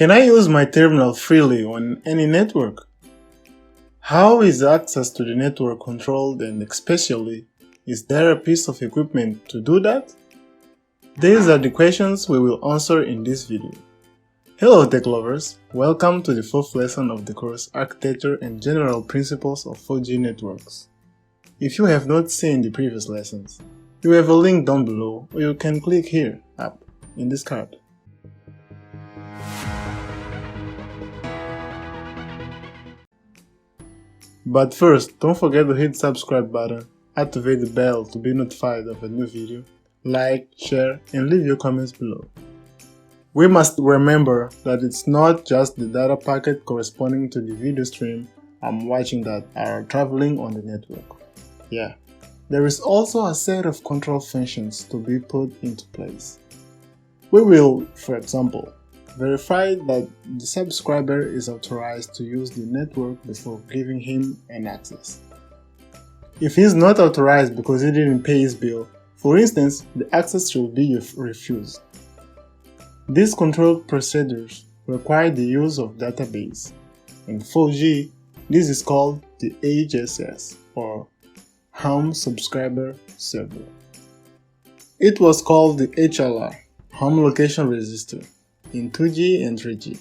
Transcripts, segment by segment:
Can I use my terminal freely on any network? How is access to the network controlled, and especially, is there a piece of equipment to do that? These are the questions we will answer in this video. Hello tech lovers, welcome to the fourth lesson of the course Architecture and General Principles of 4G Networks. If you have not seen the previous lessons, you have a link down below, or you can click here up in this card. But first, don't forget to hit the subscribe button, activate the bell to be notified of a new video, like, share, and leave your comments below. We must remember that it's not just the data packet corresponding to the video stream I'm watching that are traveling on the network. Yeah, there is also a set of control functions to be put into place. We will, for example, verify that the subscriber is authorized to use the network before giving him an access. If he is not authorized because he didn't pay his bill, for instance, the access should be refused. These control procedures require the use of database. In 4G, this is called the HSS, or Home Subscriber Server. It was called the HLR, Home Location Register, in 2G and 3G.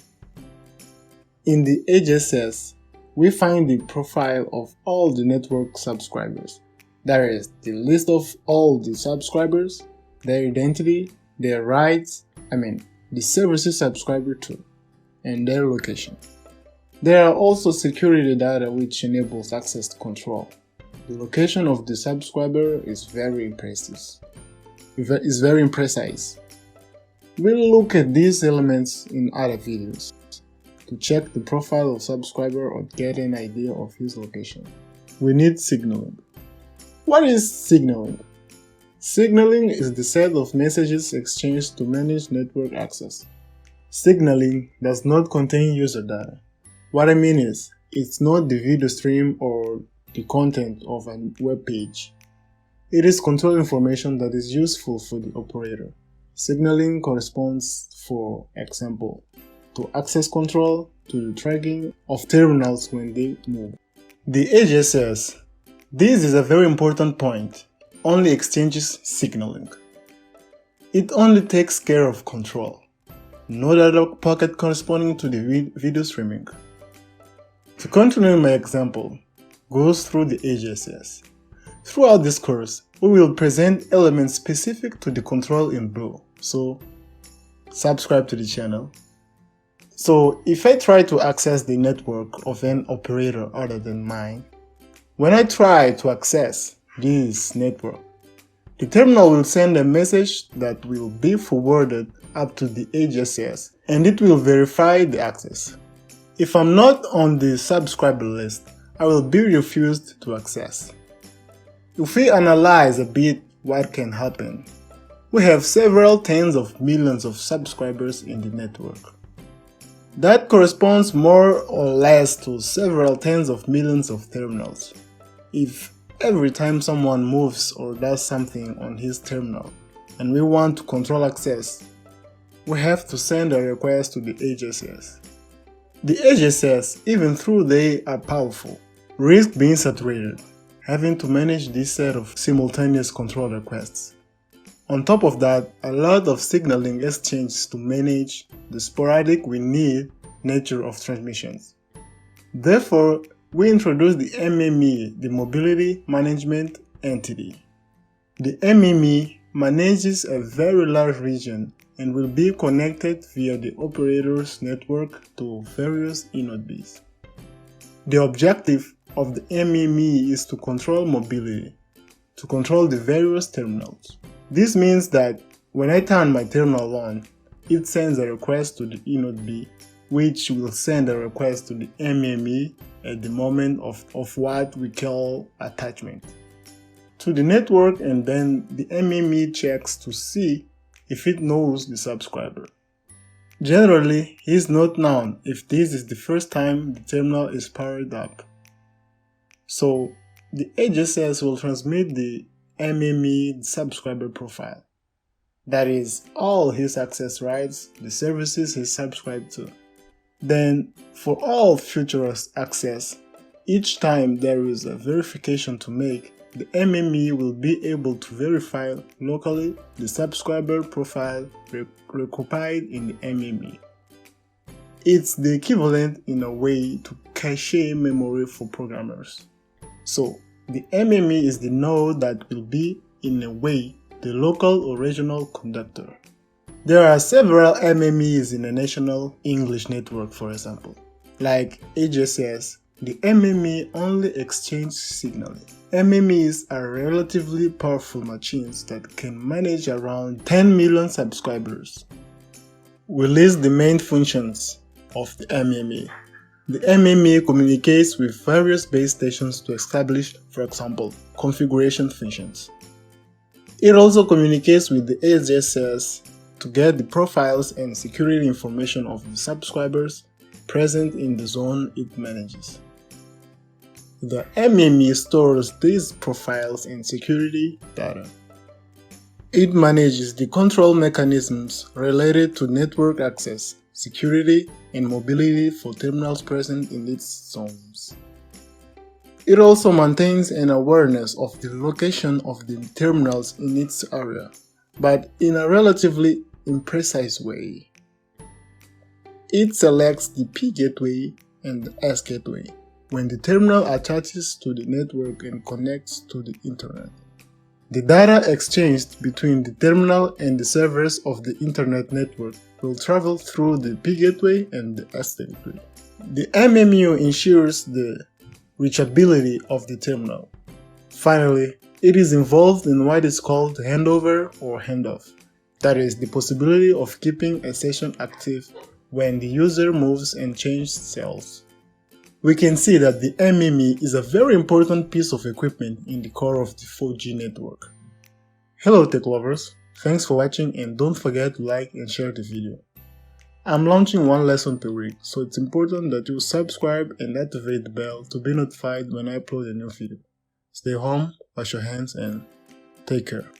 In the HSS, we find the profile of all the network subscribers. That is, the list of all the subscribers, their identity, their rights, the services subscriber to, and their location. There are also security data which enables access control. The location of the subscriber is very imprecise. We'll look at these elements in other videos to check the profile of subscriber or get an idea of his location. We need signaling. What is signaling? Signaling is the set of messages exchanged to manage network access. Signaling does not contain user data. What I mean is, it's not the video stream or the content of a web page. It is control information that is useful for the operator. Signaling corresponds, for example, to access control, to the tracking of terminals when they move. The HSS. This is a very important point. Only exchanges signaling. It only takes care of control. No data packet corresponding to the video streaming. To continue my example, goes through the HSS. Throughout this course, we will present elements specific to the control in blue, so subscribe to the channel. So if I try to access the network of an operator other than mine, when I try to access this network, the terminal will send a message that will be forwarded up to the HSS and it will verify the access. If I'm not on the subscriber list, I will be refused to access. If we analyze a bit what can happen, we have several tens of millions of subscribers in the network. That corresponds more or less to several tens of millions of terminals. If every time someone moves or does something on his terminal and we want to control access, we have to send a request to the HSS. The HSS, even though they are powerful, risk being saturated, having to manage this set of simultaneous control requests. On top of that, a lot of signaling exchanges to manage the sporadic we need nature of transmissions. Therefore, we introduce the MME, the Mobility Management Entity. The MME manages a very large region and will be connected via the operator's network to various nodes. The objective of the MME is to control mobility, to control the various terminals. This means that when I turn my terminal on, it sends a request to the node B, which will send a request to the MME at the moment of what we call attachment to the network, and then the MME checks to see if it knows the subscriber. Generally, he is not known if this is the first time the terminal is powered up. So, the HSS will transmit the MME subscriber profile. That is, all his access rights, the services he subscribed to. Then, for all future access, each time there is a verification to make, the MME will be able to verify locally the subscriber profile occupied in the MME. It's the equivalent in a way to cache memory for programmers. So, the MME is the node that will be, in a way, the local or regional conductor. There are several MMEs in a national English network, for example. Like HSS, the MME only exchanges signaling. MMEs are relatively powerful machines that can manage around 10 million subscribers. We list the main functions of the MME. The MME communicates with various base stations to establish, for example, configuration functions. It also communicates with the HSS to get the profiles and security information of the subscribers present in the zone it manages. The MME stores these profiles and security data. It manages the control mechanisms related to network access, security, and mobility for terminals present in its zones. It also maintains an awareness of the location of the terminals in its area, but in a relatively imprecise way. It selects the P gateway and the S gateway when the terminal attaches to the network and connects to the internet. The data exchanged between the terminal and the servers of the internet network will travel through the P gateway and the S gateway. The MMU ensures the reachability of the terminal. Finally, it is involved in what is called handover or handoff. That is, the possibility of keeping a session active when the user moves and changes cells. We can see that the MME is a very important piece of equipment in the core of the 4G network. Hello tech lovers, thanks for watching and don't forget to like and share the video. I'm launching one lesson per week, so it's important that you subscribe and activate the bell to be notified when I upload a new video. Stay home, wash your hands, and take care.